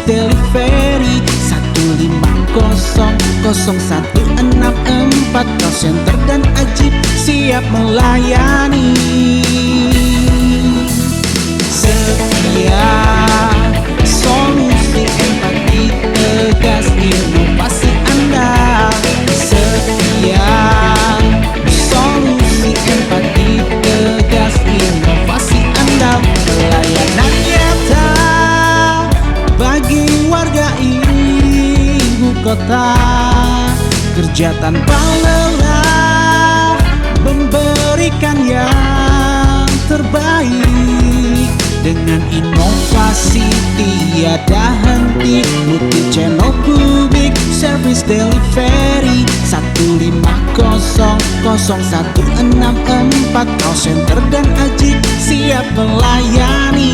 delivery 1500164. Call center dan Ajib siap melayani. Setia, solusi, empati, tegas, inovasi andal. Setia, solusi, empati, tegas, inovasi andal. Pelayanan nyata bagi warga ibu kota, kerja tanpa lelah, memberikan yang terbaik. Dengan inovasi tiada henti, multi channel public service delivery 1500164. Call center dan Ajib siap melayani.